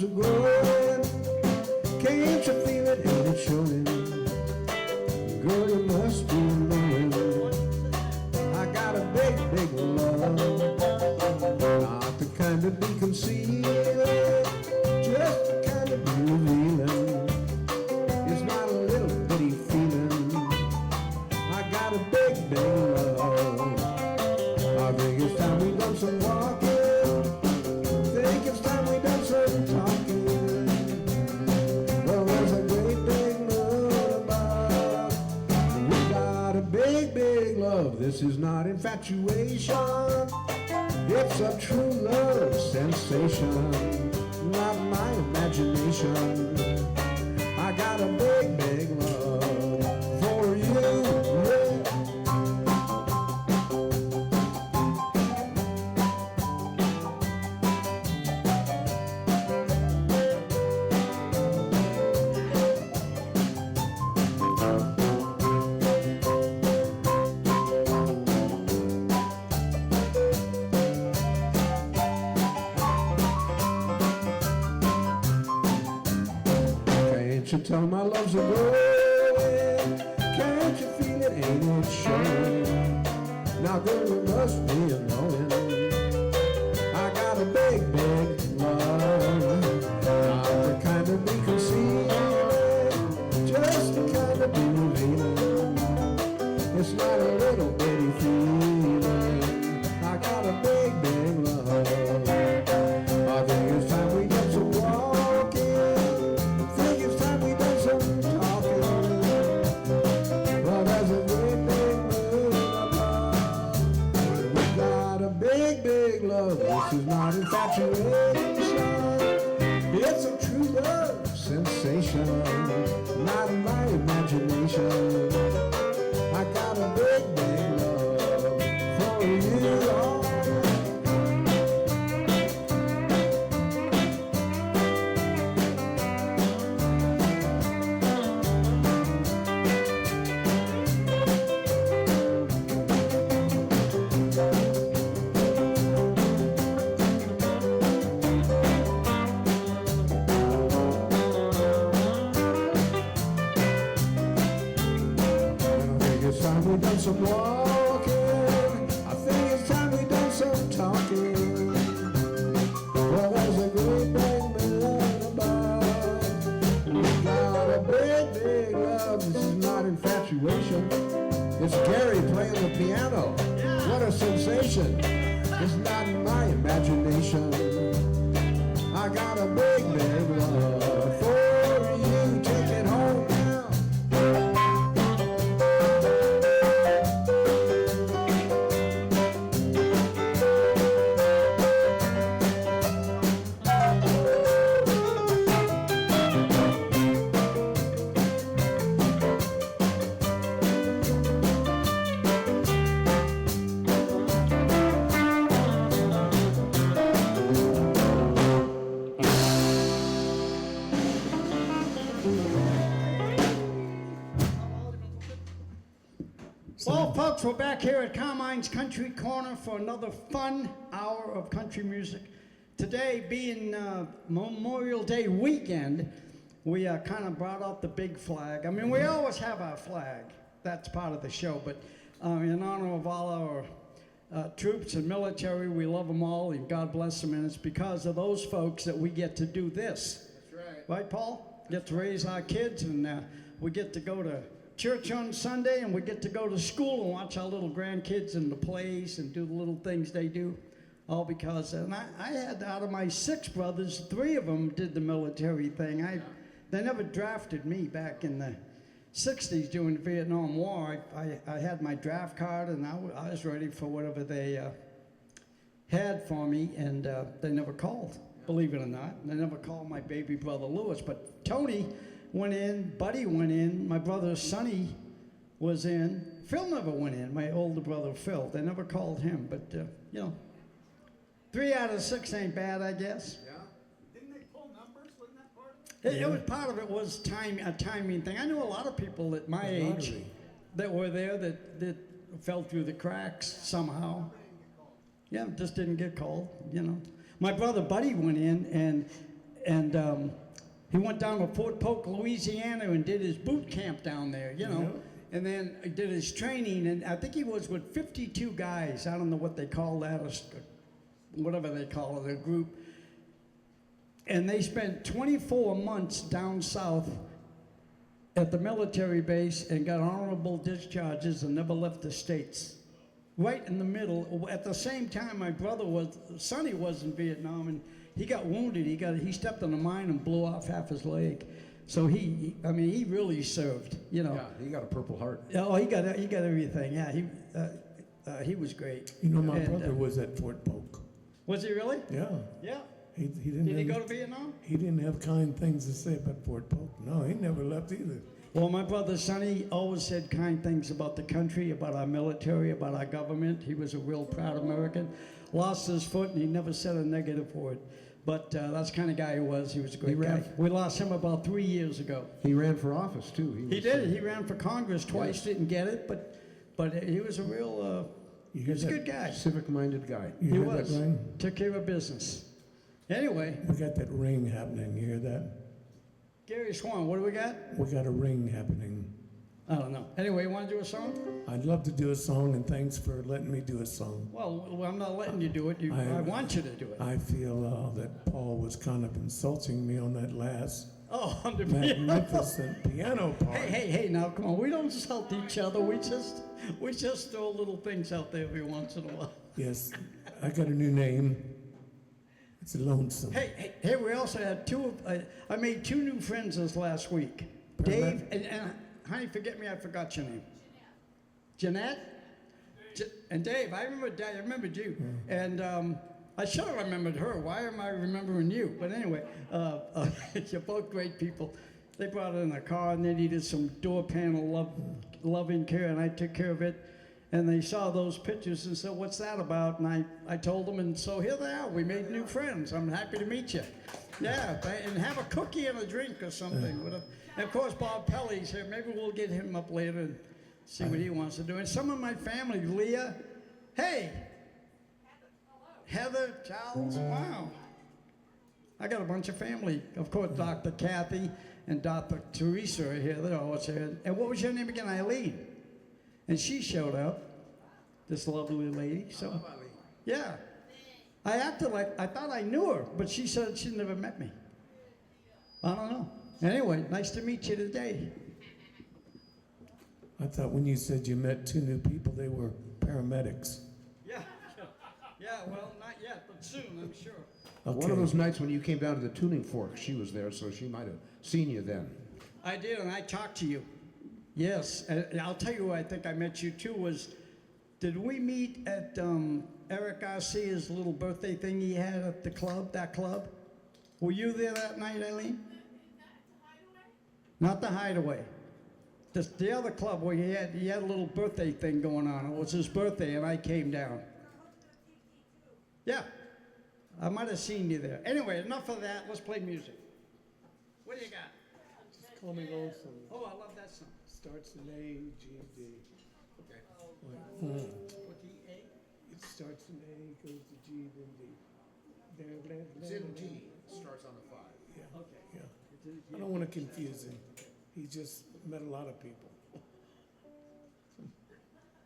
love's a growing. Can't you feel it? Ain't it showing? Girl, you must be knowing. I got a big, big love. Not the kind to be concealed, just the kind to be revealing. It's not a little bitty feeling. I got a big, big love. I think it's time we done some walking. Think it's time we done some talking. Well, there's a great big moon above. We got a big, big love. This is not infatuation. It's a true love sensation. Not my imagination. I got a big, big love for you. Can't you tell my love's a growing? Can't you feel it? Ain't it showing? Now girl, you must be knowing. I got a big, big love. Not the kind to be concealed, just the kind to be revealing. It's not a little bitty feeling. I got a big, big love. I think it's time we get some walking. Think it's time we done some talking. Well, there's a great big moon above. We got a big, big love. This is not infatuation. It's a true love sensation. Not my imagination. I got a big, big love for you. It's time we done some walking. I think it's time we done some talking. Well, there's a great big moon above. We got a big, big love. This is not infatuation. It's Gary playing the piano. What a sensation. It's not my imagination. I got a big, big love for you. Take it home now. Well, folks, we're back here at Carmine's Country Corner for another fun hour of country music. Today, being Memorial Day weekend, we kind of brought out the big flag. I mean, we always have our flag. That's part of the show. But in honor of all our troops and military, we love them all, and God bless them. And it's because of those folks that we get to do this. That's right. Right, Paul? Get to raise our kids, and we get to go to church on Sunday, and we get to go to school and watch our little grandkids in the plays and do the little things they do, all because, and I had, out of my 6 brothers, 3 of them did the military thing. They never drafted me back in the 60s during the Vietnam War. I had my draft card, and I was ready for whatever they had for me, and they never called, believe it or not. They never called my baby brother Lewis, but Tony went in, Buddy went in, my brother Sonny was in. Phil never went in, my older brother Phil. They never called him, but, 3 out of 6 ain't bad, I guess. Yeah. Didn't they pull numbers? Wasn't that part of it? It was part of it was a timing thing. I knew a lot of people at my age that were there that fell through the cracks somehow. Yeah, just didn't get called, My brother Buddy went in, and and he went down to Fort Polk, Louisiana, and did his boot camp down there, you know. And then he did his training, and I think he was with 52 guys. I don't know what they call that, or whatever they call it, a group. And they spent 24 months down south at the military base and got honorable discharges and never left the States. Right in the middle, at the same time, my brother Sonny was in Vietnam, and he got wounded. He stepped on a mine and blew off half his leg. So he really served, you know. Yeah, he got a Purple Heart. Oh, he got everything. Yeah, he was great. You know, my And, brother was at Fort Polk. Was he really? Yeah. Yeah. He didn't Did he have, go to Vietnam? he didn't have kind things to say about Fort Polk. No, he never left either. Well, my brother Sonny always said kind things about the country, about our military, about our government. He was a real proud American. Lost his foot, and he never said a negative word. But that's the kind of guy he was. He was a great guy. We lost him about 3 years ago. He ran for office too. He did. He ran for Congress twice, didn't get it, but he was a real, You he hear was a that? good guy. Civic-minded guy. You He hear was. that, Ryan? Took care of business. Anyway, We got that ring happening. You hear that? Gary Swan, what do we got? We got a ring happening. I don't know. Anyway, you want to do a song? I'd love to do a song, and thanks for letting me do a song. Well, I'm not letting you do it. I want you to do it. I feel that Paul was kind of insulting me on that last Oh, on the piano. magnificent piano part. Hey, now come on. We don't insult each other. We just throw little things out there every once in a while. Yes, I got a new name. It's Lonesome. Hey, we also had I made 2 new friends this last week. Paramedic. Dave and honey, forget me, I forgot your name. Jeanette? And Dave, I remembered you. And I should have remembered her. Why am I remembering you? But anyway, you're both great people. They brought in a car and they needed some door panel loving care, and I took care of it. And they saw those pictures and said, "What's that about?" And I told them, and so here they are. We made new friends. I'm happy to meet you. Yeah, and have a cookie and a drink or something. And of course, Bob Pelly's here. Maybe we'll get him up later and see what he wants to do. And some of my family, Leah, hey, Heather, Charles, wow. I got a bunch of family. Of course, Dr. Kathy and Dr. Teresa are here. They're always here. And what was your name again? Eileen. And she showed up, this lovely lady. So, yeah. I acted like I thought I knew her, but she said she never met me. I don't know. Anyway, nice to meet you today. I thought when you said you met 2 new people, they were paramedics. Yeah, well, not yet, but soon, I'm sure. Okay. One of those nights when you came down to the tuning fork, she was there, so she might have seen you then. I did, and I talked to you. Yes, and I'll tell you who I think I met you too was, did we meet at Eric Garcia's little birthday thing he had at the club, that club? Were you there that night, Eileen? Not the Hideaway. The other club where he had a little birthday thing going on. It was his birthday, and I came down. Yeah, I might have seen you there. Anyway, enough of that. Let's play music. What do you got? Just call me Lonesome. Oh, I love that song. Starts in A, G, D. Okay. Like, What, the A? It starts in A, goes to G, then D. It's in G, starts on the 5. Yeah. Okay. Yeah. I don't want to confuse him. He just met a lot of people.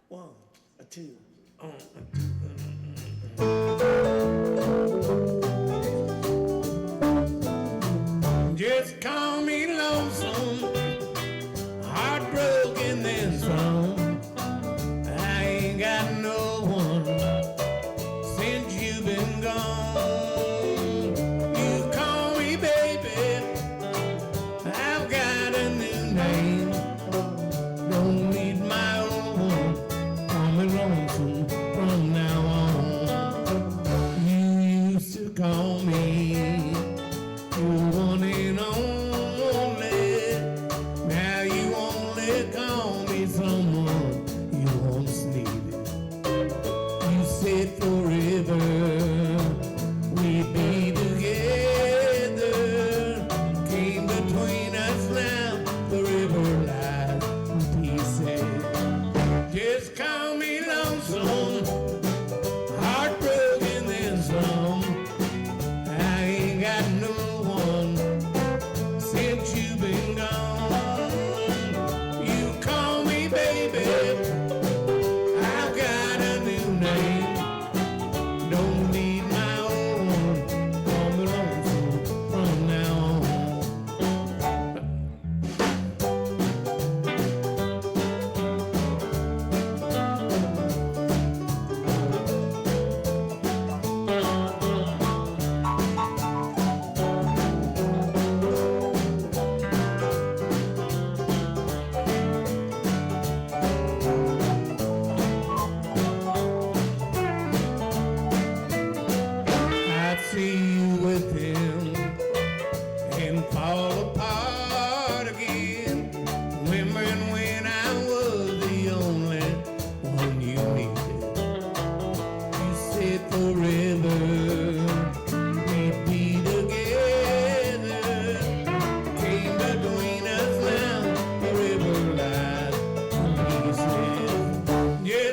1, a 2. Just call me lonesome, heartbroken then some. I ain't got no one since you've been gone. You call me baby, I've got a new name. Don't need my old one, call me lonesome from now on. You used to call me your one and only. Now you only call me someone you once needed. You said forever we'd be together. Came between us now, forever lies peace. Just call me lonesome, heartbroken then some. I ain't got no one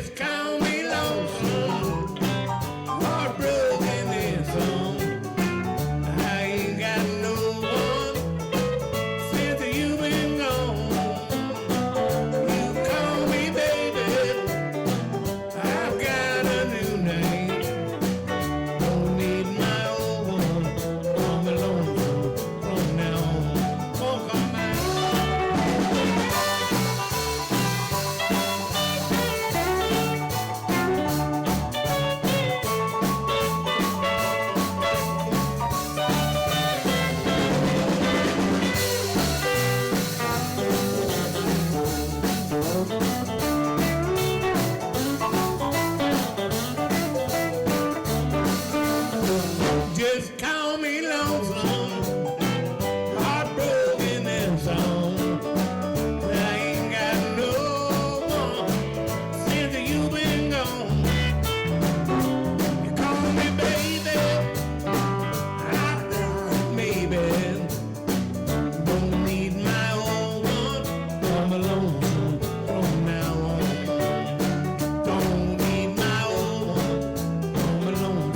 Just call me lonesome, heartbroken and some. I ain't got no one since you've been gone. You call me baby, I've got a new name. Don't need my old one, I'm alone from now on. Oh, come on. Just call me lonesome, heartbroken and some. I ain't got no one since you've been gone. You call me baby, I thought maybe. Don't need my old one, I'm alone from now on. Don't need my old one, I'm alone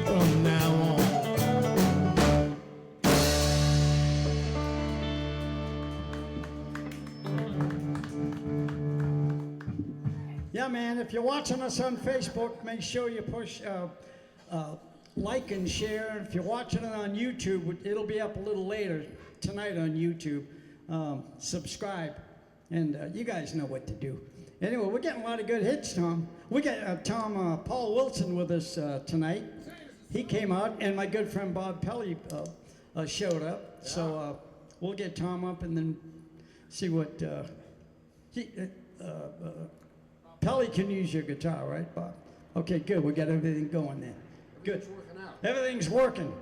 from now on. Yeah, man, if you're watching us on Facebook, make sure you push like and share. If you're watching it on YouTube, it'll be up a little later tonight on YouTube. Subscribe, and you guys know what to do. Anyway, we're getting a lot of good hits, Tom. We got Paul Wilson with us tonight. He came out, and my good friend Bob Pelly showed up. So we'll get Tom up and then see what Pelly can use your guitar, right, Bob? Okay, good. We got everything going there. Good. Everything's working.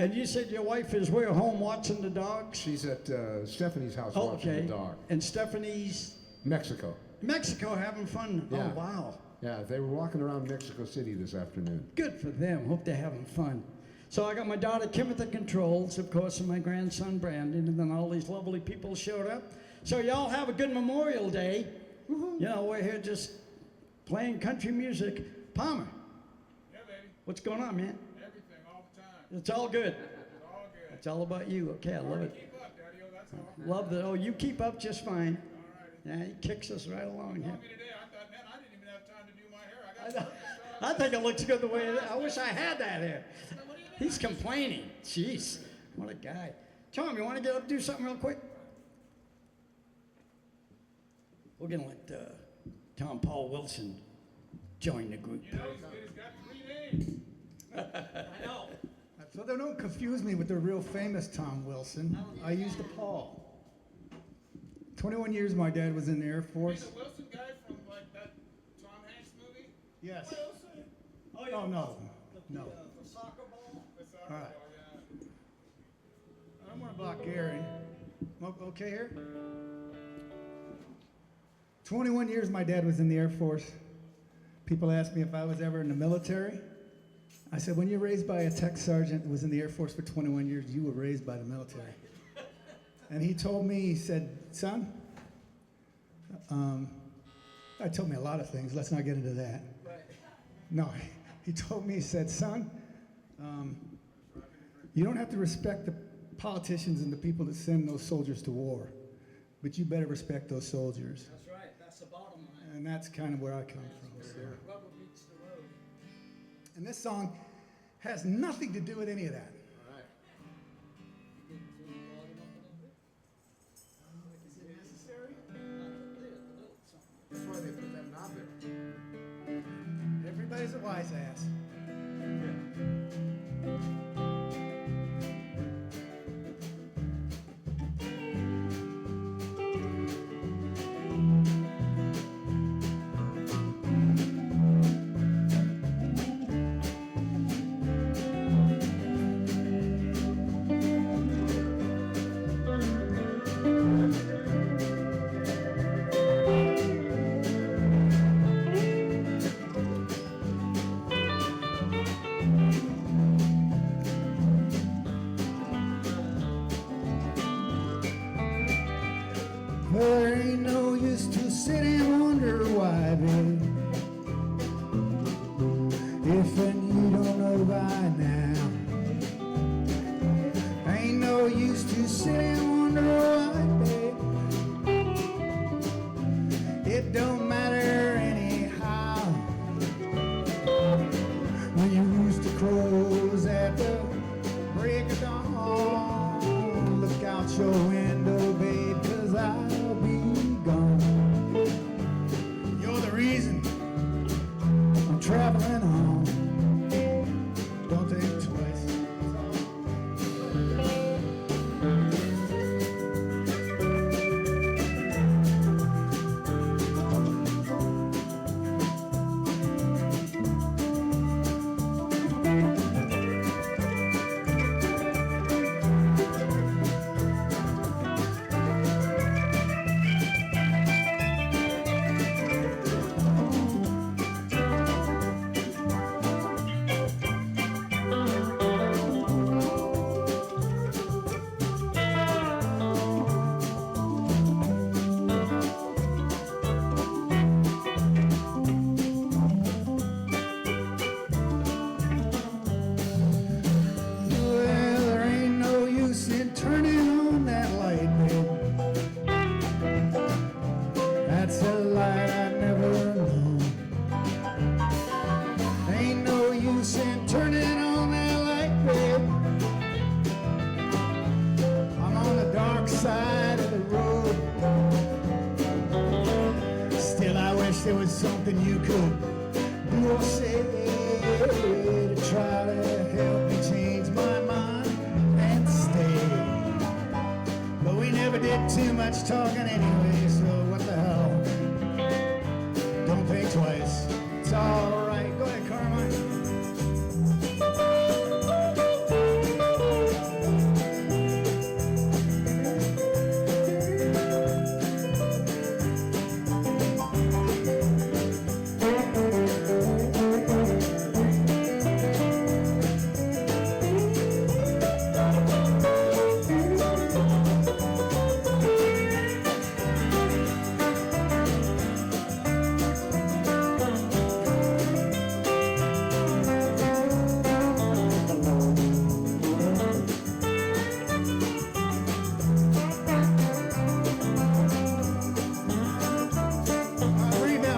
And you said your wife is where, home watching the dogs? She's at Stephanie's house Oh, watching okay. the dog. And Stephanie's Mexico. Mexico having fun. Yeah. Oh, wow. Yeah, they were walking around Mexico City this afternoon. Good for them. Hope they're having fun. So I got my daughter Kim at the controls, of course, and my grandson Brandon, and then all these lovely people showed up. So y'all have a good Memorial Day. You know, we're here just playing country music. Palmer, Yeah, baby. what's going on, man? Everything, all the time. It's all good. It's all good. It's all about you. Okay, I love it. Keep up, Daddy-o, that's all. Love that. Oh, you keep up just fine. All righty. Yeah, he kicks us right along here. Called me today, I thought, man, I didn't even have time to do my hair. I got I think it looks good the way it is. I wish I had that hair. He's complaining. Jeez, what a guy. Tom, you want to get up and do something real quick? We're going to let Tom Paul Wilson join the group. You know, he's got 3 names. I know. So they don't confuse me with the real famous Tom Wilson. I used the Paul. 21 years my dad was in the Air He's Force. the Wilson guy from, like, that Tom Hanks movie? Yes. Oh, Oh, no. No. The soccer ball? The soccer All right. ball, yeah. I'm going to block Gary. Okay here? 21 years my dad was in the Air Force. People asked me if I was ever in the military. I said, when you're raised by a tech sergeant who was in the Air Force for 21 years, you were raised by the military. And he told me, he said, son, I told me a lot of things. Let's not get into that. No, he told me, he said, son, you don't have to respect the politicians and the people that send those soldiers to war, but you better respect those soldiers. That's right. That's the bottom line. And that's kind of where I come from. So. Rubber meets the road. And this song has nothing to do with any of that. That's why they put that knob there. Everybody's a wise ass. traveling on. Don't think twice. Well, there ain't no use in turning on that light, babe. That's a light I never known. Ain't no use in turning on that light, babe. I'm on the dark side of the road. Still, I wish there was something you could do or say to try to help me change my mind and stay. But we never did too much talking anyway, so what the hell? Don't think twice. It's all right. Go ahead, Carmine.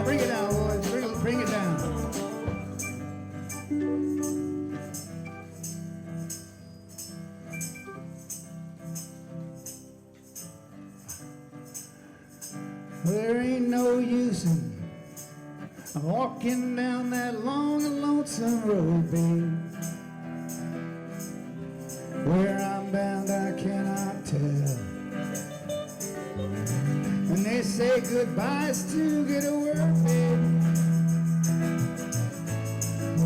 Bring it down, boys. Bring it down. There ain't no use in I'm walking down that long and lonesome road, babe. Where I'm bound, I cannot tell. And they say goodbye's to get a word, babe.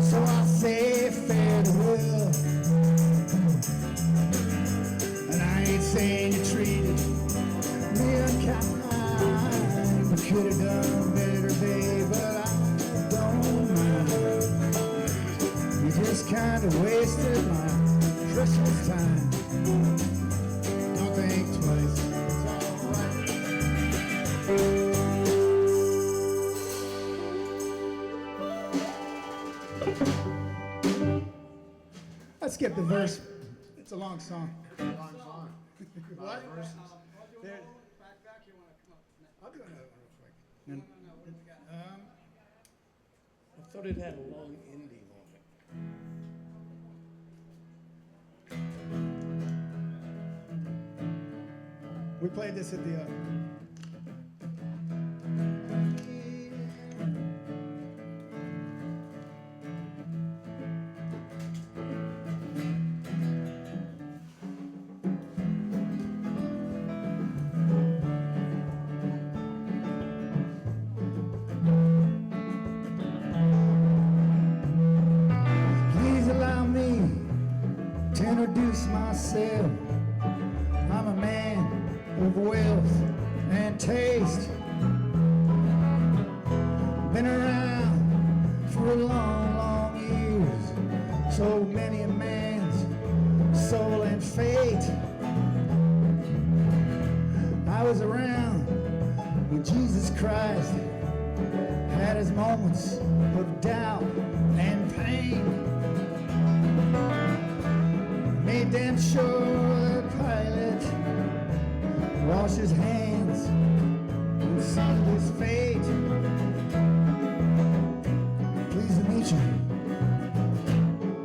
So I say farewell. And I ain't saying you treated me unkind. I could have done better, babe, but I don't mind. You just kind of wasted my precious time. Don't think twice. It's all right. Let's skip the verse. It's a long song. What? There- I'll do another one real quick. I thought it had a long ending on it. We played this at the. Please allow me to introduce myself. I'm a man of wealth and taste. Been around for a long, long years. So many a man's soul and fate. I was around when Jesus Christ had his moments of doubt and pain. Made damn sure that Pilate washed his hands and sealed his fate. Pleased to meet you.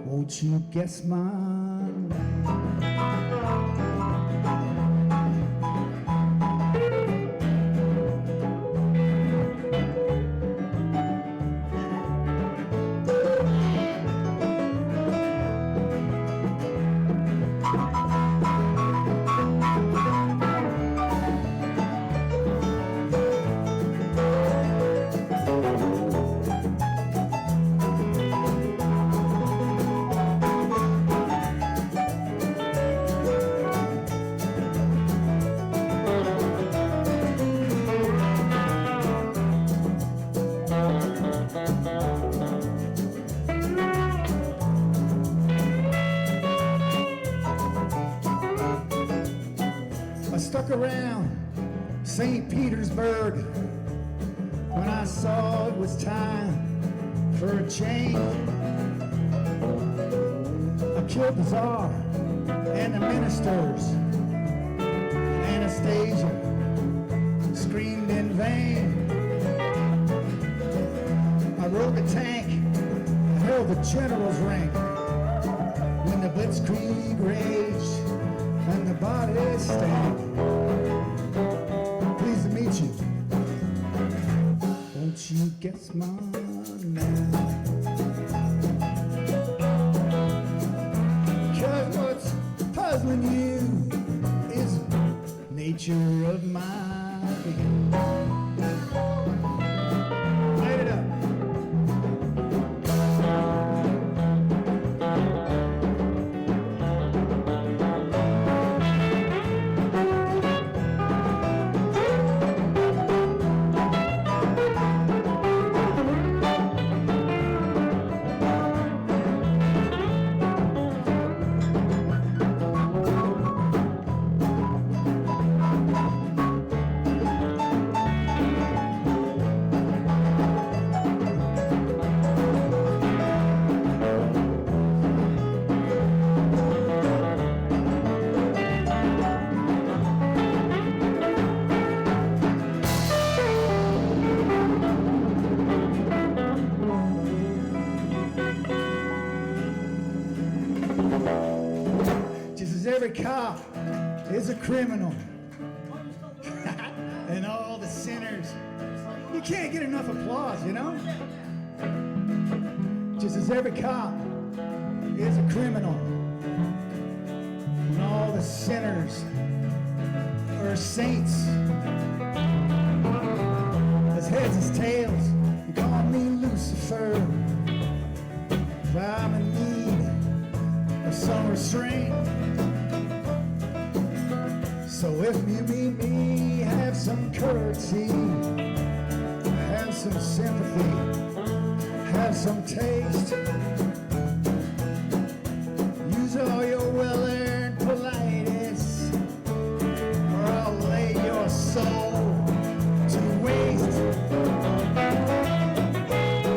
Won't you guess my name? look around St. Petersburg when I saw it was time for a change. I killed the Tsar and the ministers. Anastasia screamed in vain. I rode the tank, I held the general's rank when the blitzkrieg raged and the bodies stank. Pleased to meet you. Won't you guess my name? 'Cause what's puzzling you is nature of my being. Light it up. Just as every cop is a criminal and all the sinners, you can't get enough applause, you know? Just as every cop is a criminal and all the sinners are saints. As heads as tails, you call me Lucifer. If I'm in need of some restraint. So if you meet me, have some courtesy, have some sympathy, have some taste. Use all your well-earned politeness, or I'll lay your soul to waste.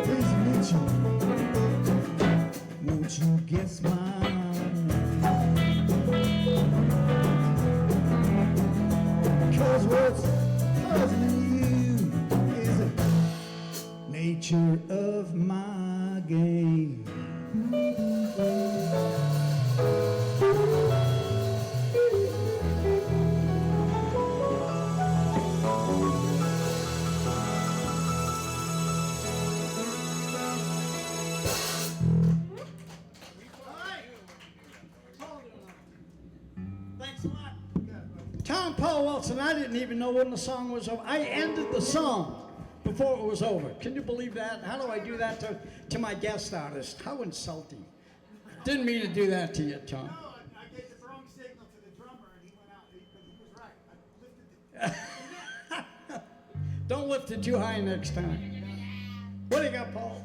Pleased to meet you. Won't you guess my Cause what's puzzling you is the nature of my game. Thanks a lot. Tom Paul Wilson, I didn't even know when the song was over. I ended the song before it was over. Can you believe that? How do I do that to my guest artist? How insulting. Didn't mean to do that to you, Tom. No, I gave the wrong signal to the drummer and he went out. He was right. I lifted it. Don't lift it too high next time. What do you got, Paul?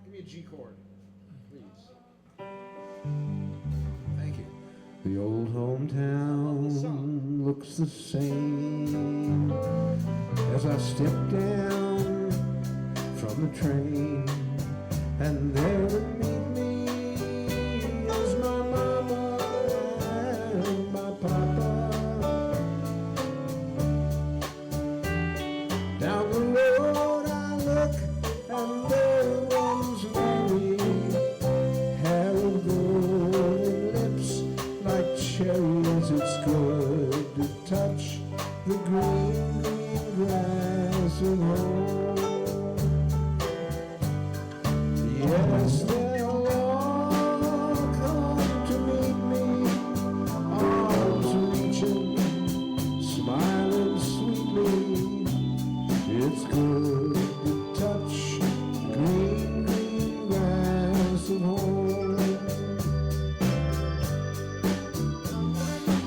Give me a G chord, please. Thank you. The old hometown looks the same as I step down from the train, and there to meet me is my mama and my papa. Down the road I look, and there one's Mary, hair of golden lips like cherries. It's good to touch the green, green grass of home. Yes, they'll all come to meet me, arms reaching, smiling sweetly. It's good to touch green, green grass of home.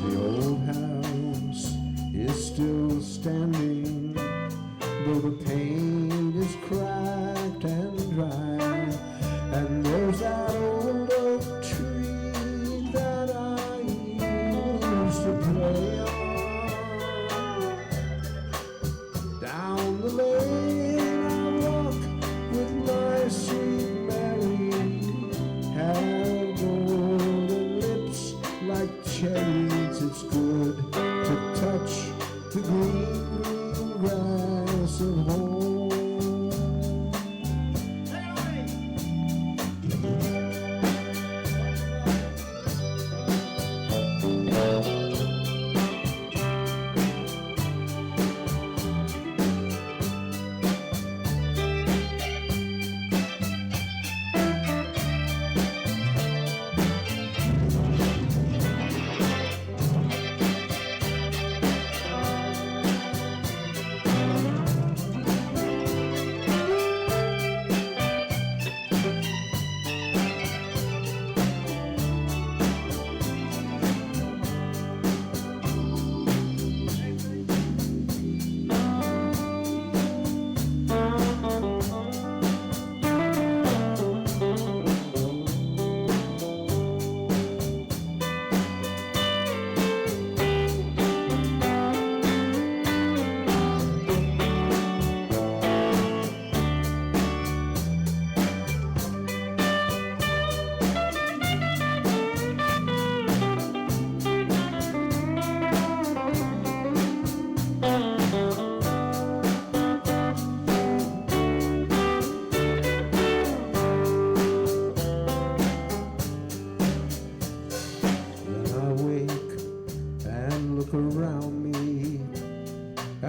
The old house is still standing, though the paint is cracked and dry, and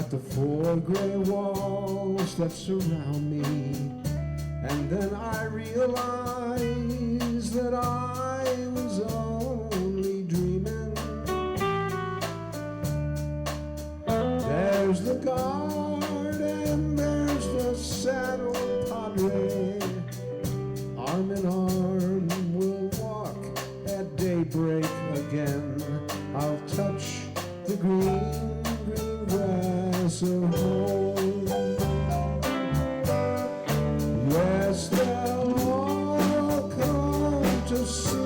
got the four gray walls that surround me, and then I realized that I was only dreaming. There's the guard and there's the saddle padre. Arm in arm we'll walk at daybreak again. I'll touch the green, green grass of home. Yes, they'll all come to see me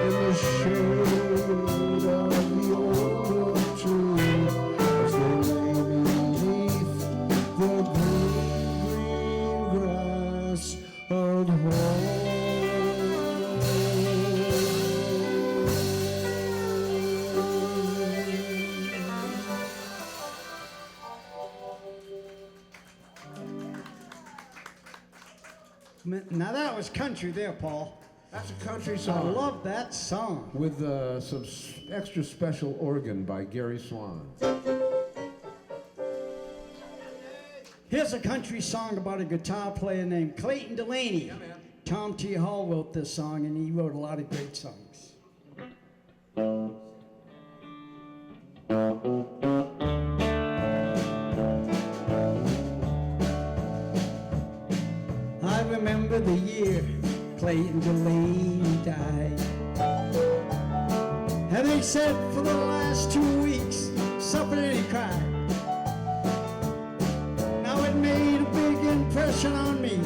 in the shade of the old oak tree as they lay beneath the green, green grass of home. Now that was country there, Paul. That's a country I song love that song. with some extra special organ by Gary Swan. Here's a country song about a guitar player named Clayton Delaney. Yeah, man. Tom T. Hall wrote this song, and he wrote a lot of great songs. I remember the year Clayton Delaney died. And they said for the last 2 weeks, suffered and he cried. Now it made a big impression on me.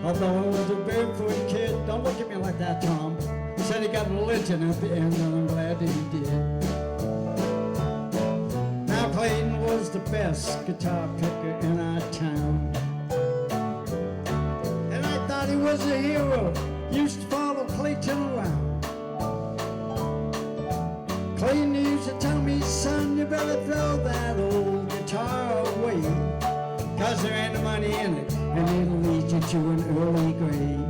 Although I was a barefoot kid, don't look at me like that, Tom. Said he got religion at the end, and I'm glad that he did. Now Clayton was the best guitar picker in our town. And I thought he was a hero. Used to follow Clayton around. Clayton used to tell me, son, you better throw that old guitar away, 'cause there ain't no money in it, and it'll lead you to an early grave.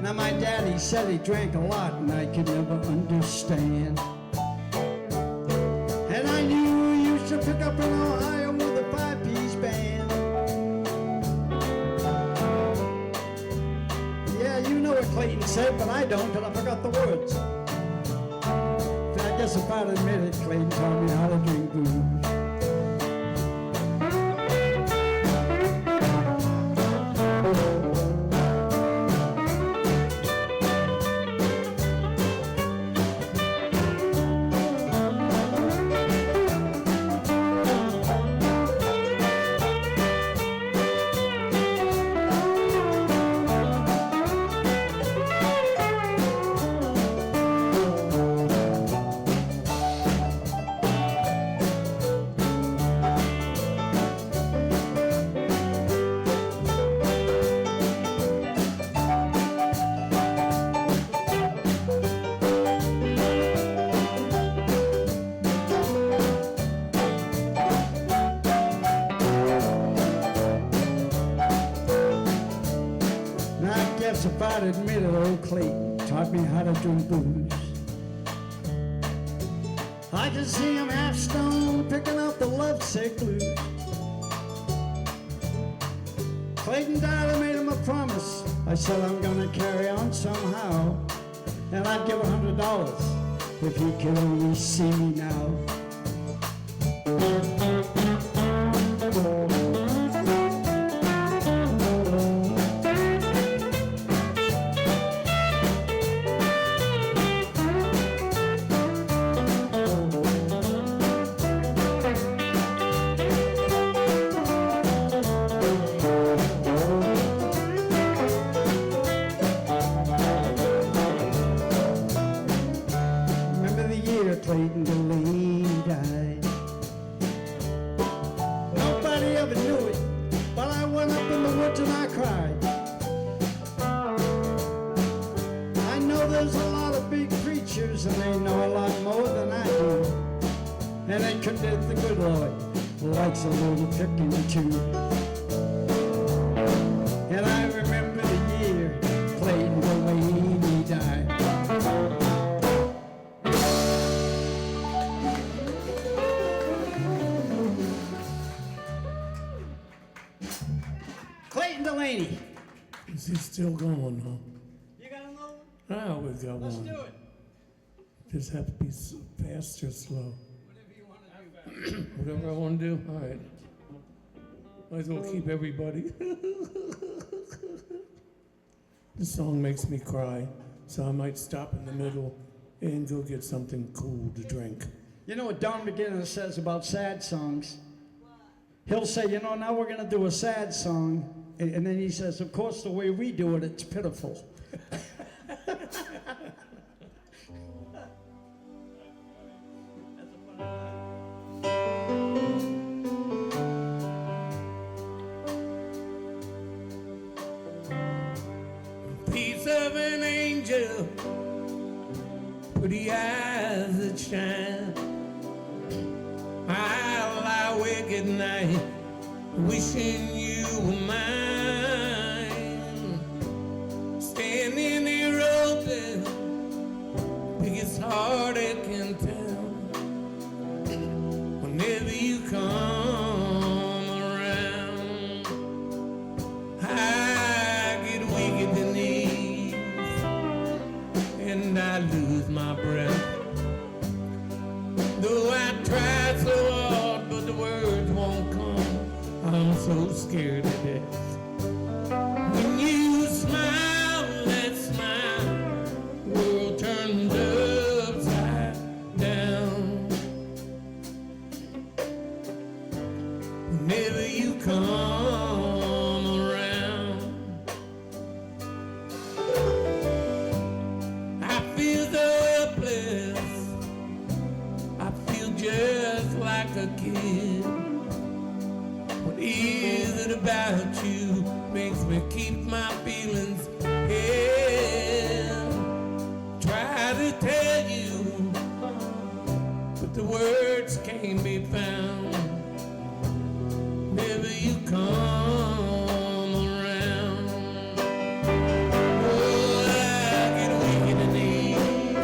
Now my daddy said he drank a lot, and I could never understand. And I knew he used to pick up in Ohio with a 5-piece band. Yeah, you know what Clayton said, but I don't, 'cause I forgot the words. I guess if I'd admit it, Clayton taught me how to drink booze. If I'd admit it, old Clayton taught me how to drink booze. I can see him half stoned, picking up the lovesick blues. Clayton died, I made him a promise. I said I'm gonna carry on somehow, and I'd give $100 if he could only see me now. Clayton Delaney died. Nobody ever knew it, but I went up in the woods and I cried. I know there's a lot of big preachers and they know a lot more than I do. And they condemn the good Lord likes a little picking too. And I remember the year Clayton Delaney died. Clayton Delaney. Is he still going, huh? You got another one? I always got Let's one. do it. Just have to be fast or slow. Whatever you want to do. Whatever I want to do. All right. Might as well keep everybody. This song makes me cry, so I might stop in the middle and go get something cool to drink. You know what Don McGinnis says about sad songs? He'll say, you know, now we're going to do a sad song. And then he says, of course, the way we do it, it's pitiful. Piece of an angel, pretty eyes that shine. I'll lie awake at night, wishing you were mine. Standing here open, biggest heartache in town. Whenever you come around, I get weak at the knees, and I lose my breath. Though I try so hard, but the words won't come. I'm so scared to death. When you smile, that smile, world turns upside down. Whenever you come around, I feel so helpless. I feel just like a kid. What is it about you makes me keep my feelings held? Try to tell you, but the words can't be found. Never you come around. Oh, I get weak in the knees,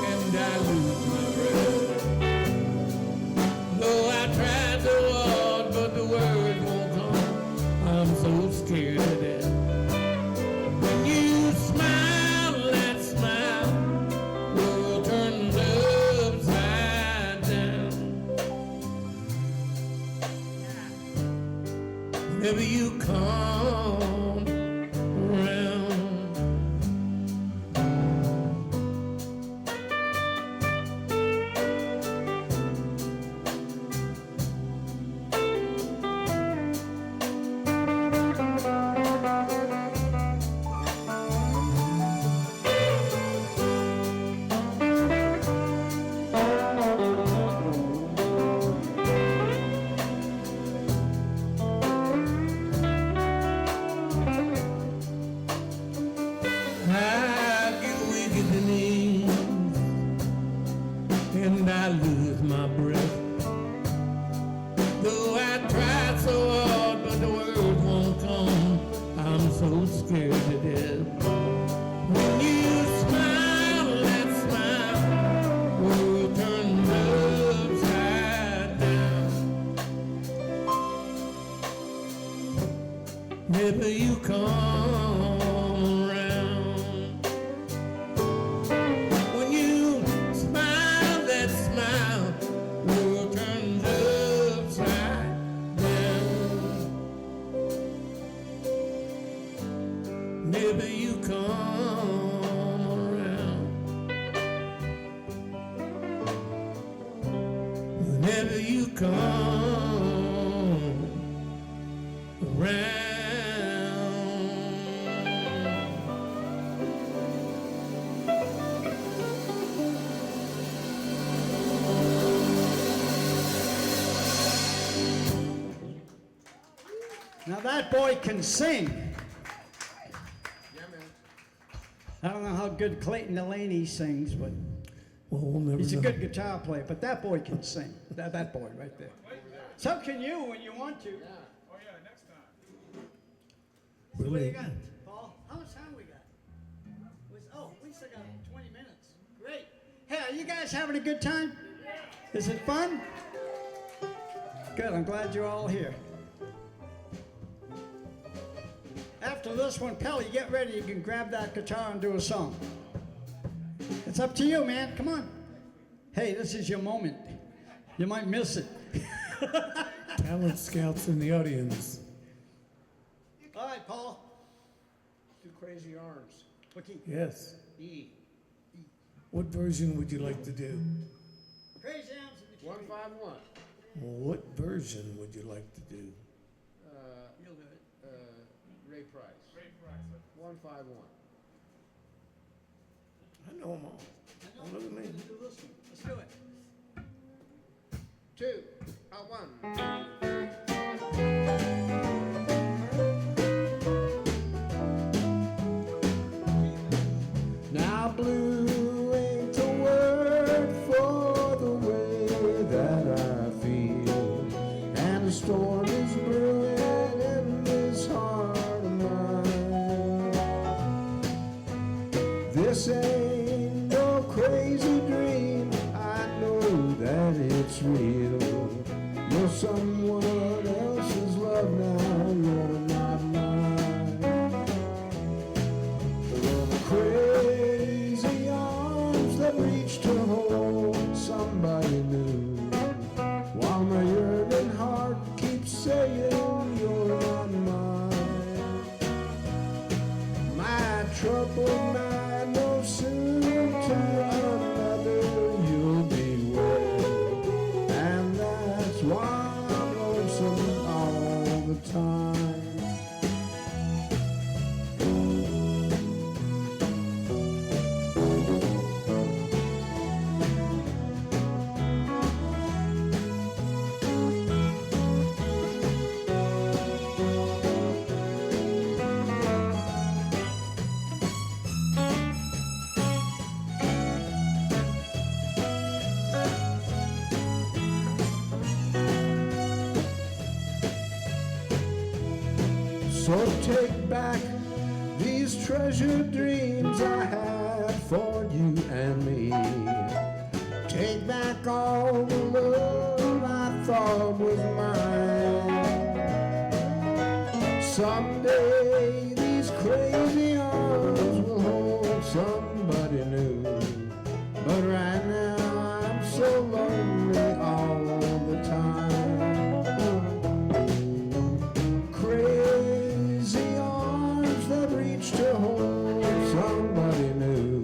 and I lose my breath. Though I try so hard, but the words won't come. I'm so scared to death. When you smile, that smile, world turns upside down. Whenever you come around. I get weak in the knees, and I lose my breath. Though I try so hard, but the words won't come. I'm so scared to death. When you smile, that smile, world turns upside down. Never you come around. When you smile, that smile, world turns upside down. Never you come around. Whenever you come around. Now that boy can sing. I don't know how good Clayton Delaney sings, but Well, we'll never he's a know. good guitar player. But that boy can sing. That boy right there. So can you when you want to. Oh, yeah, next time. So what do Really? you got, Paul? How much time we got? We still got 20 minutes. Great. Hey, are you guys having a good time? Is it fun? Good. I'm glad you're all here. after this one, Pelly, get ready. You can grab that guitar and do a song. It's up to you, man. Come on. Hey, this is your moment. You might miss it. Talent scouts in the audience. All right, Paul. Two crazy arms. Okay. Yes. E. What version would you like to do? Crazy arms in the tree. 151. What version would you like to do? You'll do it. Ray Price. Ray Price. 151. I know them all. I know Look at we're me. gonna do this one. Let's do it. 2. 1. Now blue ain't the word for the way that I feel, and a storm is brewing in this heart of mine. This ain't no crazy dream, I know that it's real. You're someone else's love now, you're not mine. Crazy arms that reach to hold somebody new, while my yearning heart keeps saying you're not mine. My troubled mind knows soon to another you'll be wed, and that's why I'm lonesome all the time. So take back these treasured dreams I had for you and me. Take back all the love I thought was mine. Someday these crazy arms will hold somebody new, but right now I'm so lonely all the time. Crazy arms that reach to hold somebody new,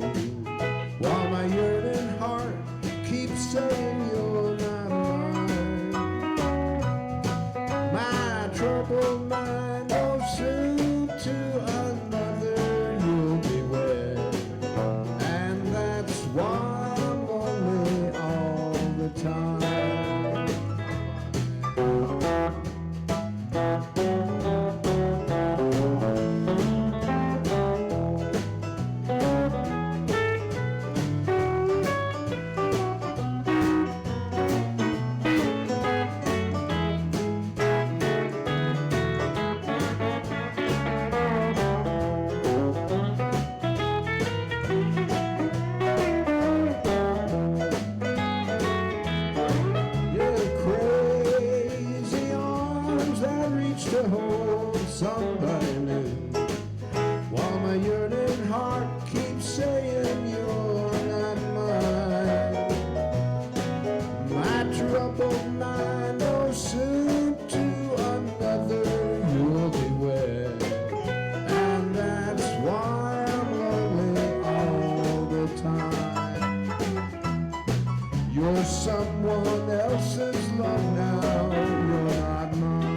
while my yearning heart keeps saying you're not mine. My troubled mind knows soon to another you'll be wed, and that's why I'm lonely all the time. Yeah, crazy arms that reach to hold somebody new, while my yearning heart keeps saying you're not mine. My troubled mind knows soon to another you'll be wed, and that's why I'm lonely all the time. You're someone else's love now, you're not mine.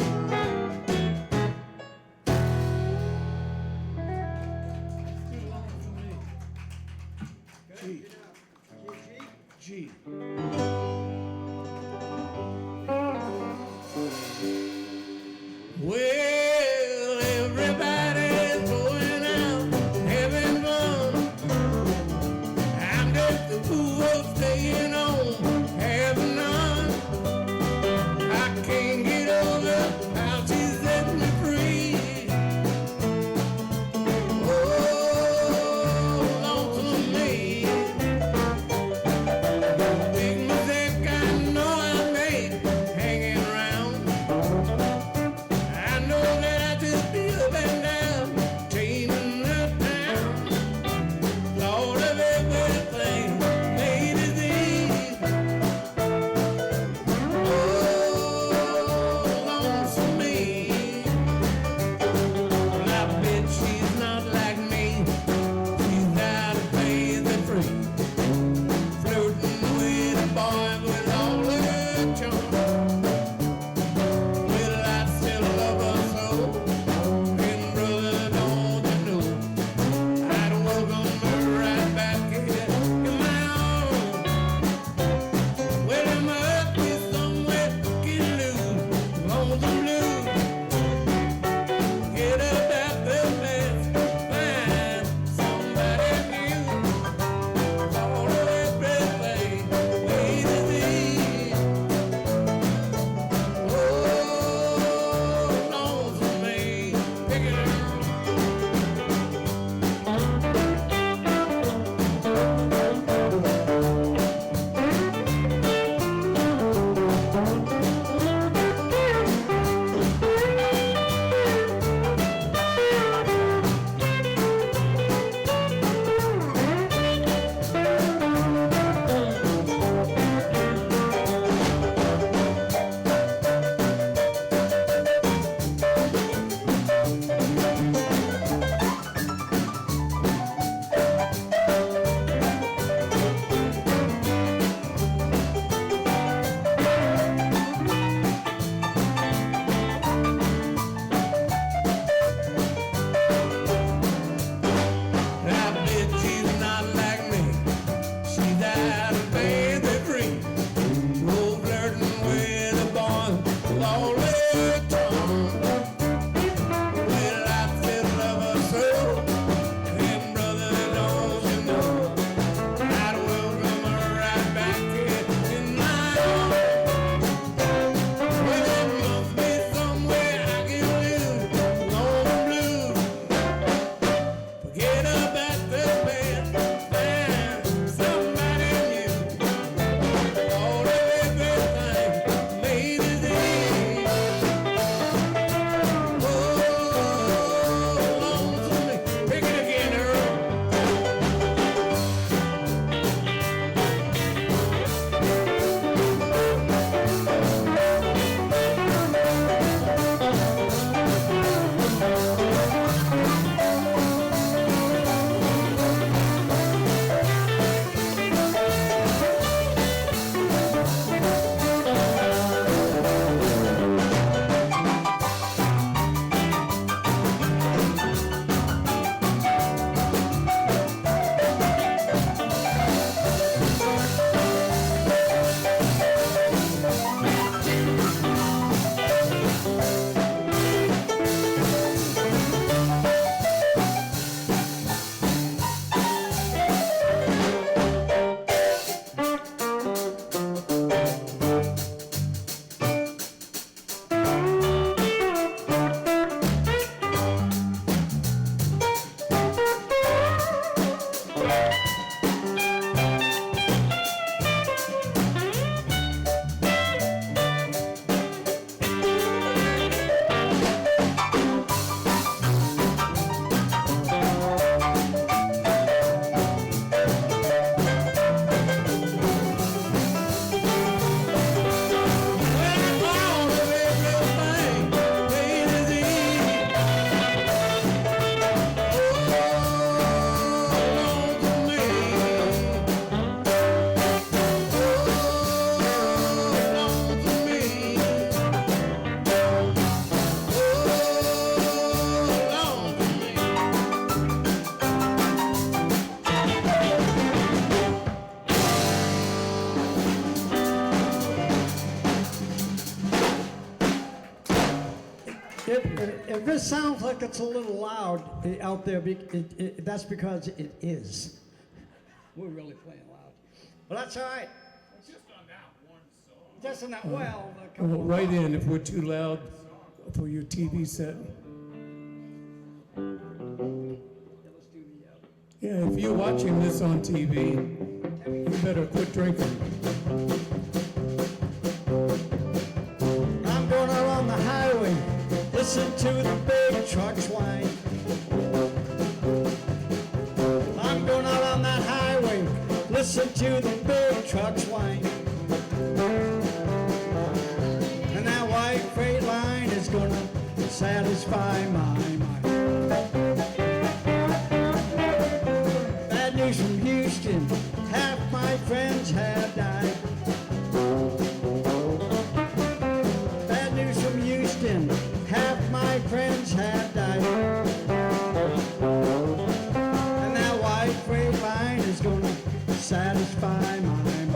If this sounds like it's a little loud out there, that's because it is. We're really playing loud. But that's all right. It's just on that one song. Just in that, well, a Well, couple of write in if we're too loud for your TV set. let's do the, Yeah, if you're watching this on TV, you better quit drinking. I'm going out on the highway, listen to the big trucks whine. I'm going out on that highway, listen to the big trucks whine. And that white freight line is gonna satisfy my mind. Bad news from Houston, half my friends have died. Bad news from Houston, half my friends have died. And that white freight line is gonna satisfy my mind.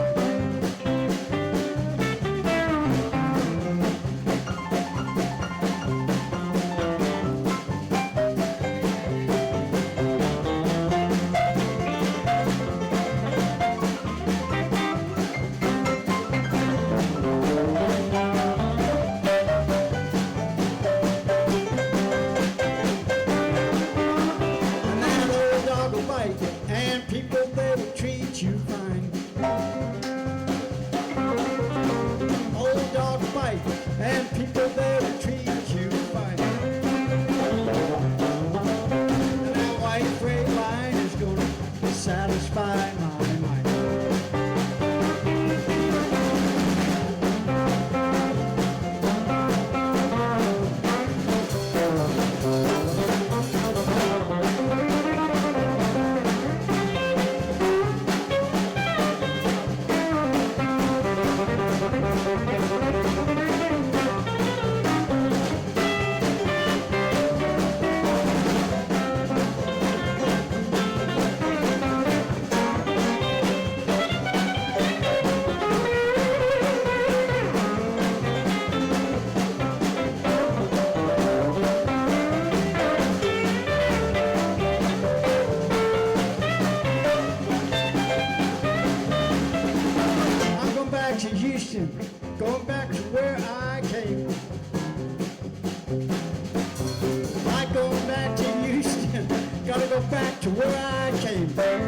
to where I came from.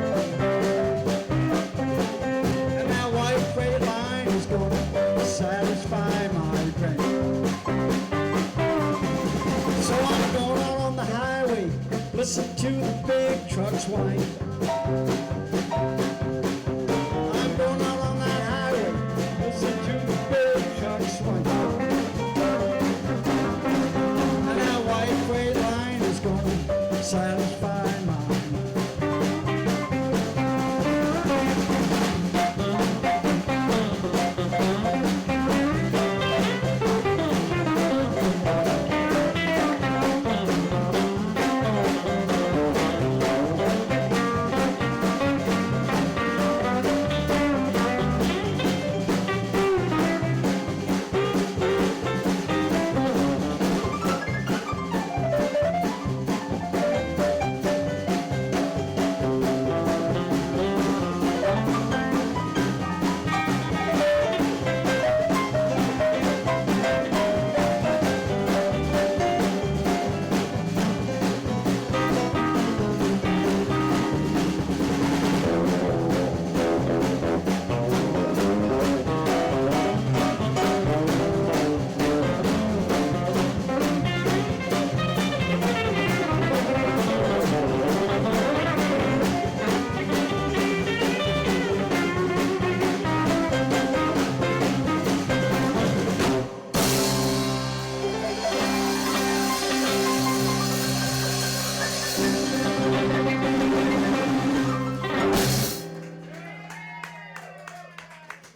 And that white freight line is gonna satisfy my brain. So I'm going out on the highway, listen to the big trucks whine. I'm going out on that highway, listen to the big trucks whine. And that white freight line is gonna satisfy my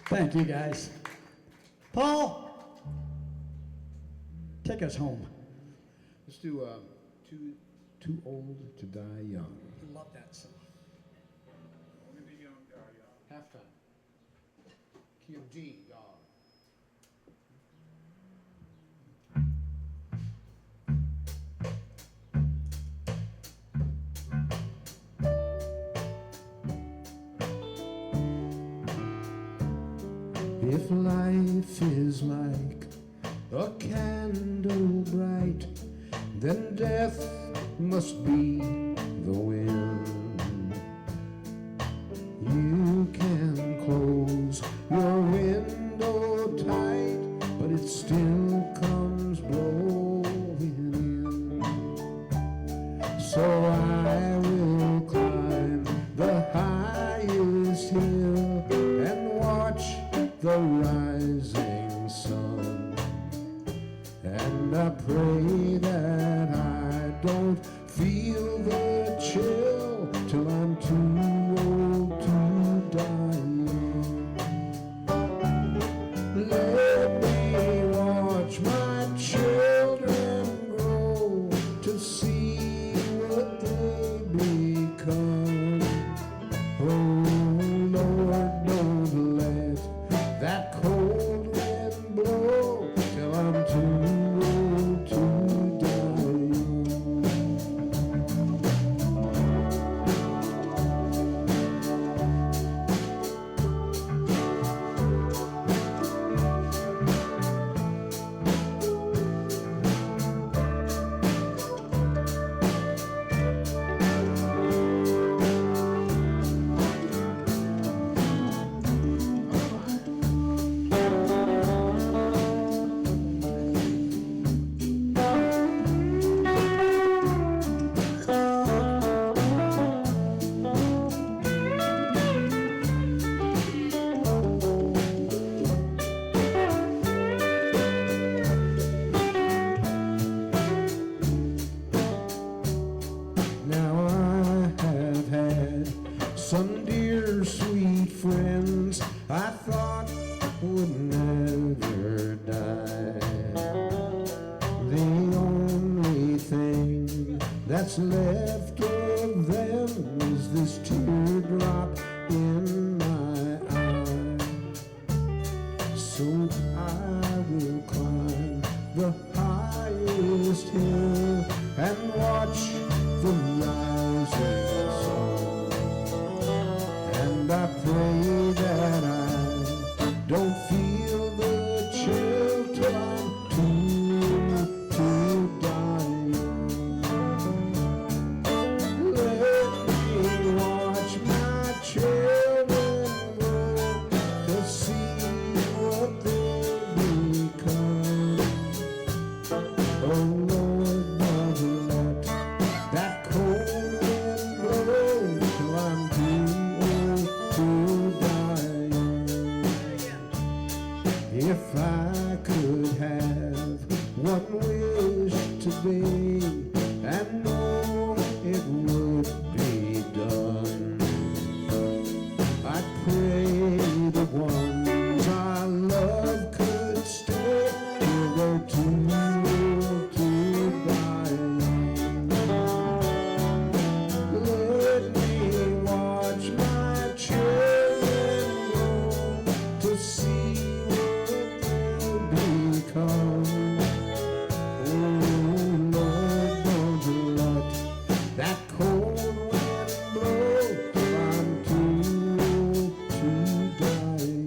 Thank you, guys. Paul, take us home. Let's do Too Old to Die Young. Love that song. Only the young die young. Halftime. Key of D, God. If life is like a candle bright, then death must be the wind. You can close your window tight, but it still comes blowing in. So I will climb the highest hill and watch the rising sun, and I pray that I don't feel the chill till I'm too old to die young. Let me watch my children grow to see what they become. Oh Lord, don't let that cold wind blow till I'm too old to die young. Now I have had some dear sweet friends I thought would never die. The only thing that's left of them is this teardrop in my eye. So I will climb the highest hill and watch the rising sun, and I pray that I don't feel the chill till I'm too die young. Let Lord, don't let that cold wind blow till I'm too old to die. If I could have one wish today and know it would be done, I'd pray the ones I love could stay till they're too old to die. Let me watch my children grow to see what they'll become. Oh Lord, don't let that cold wind blow till I'm too old to die.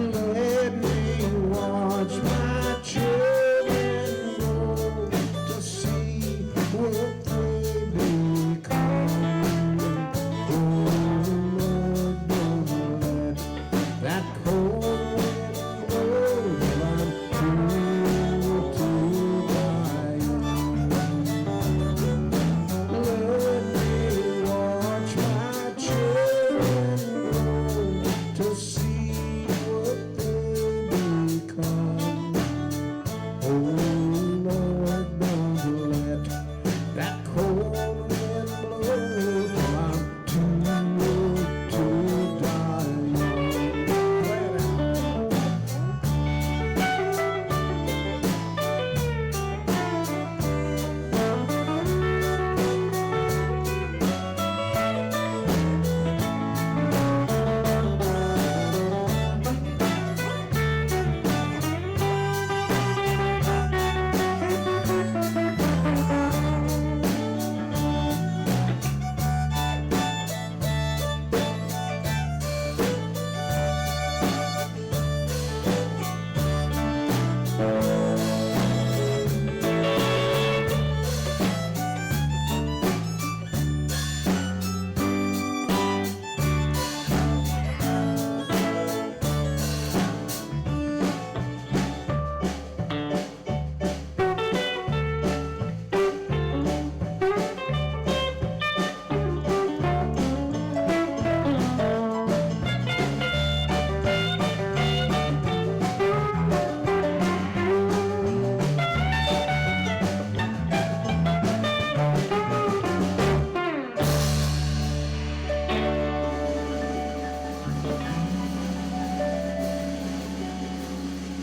Let me watch my children grow to see what they become. Oh Lord, don't let that cold wind blow till I'm too old to die. Let me watch my children grow to see what they become. Oh Lord, don't let that cold wind blow till I'm too old to die.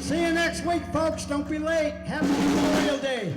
See you next week, folks. Don't be late. Happy Memorial Day.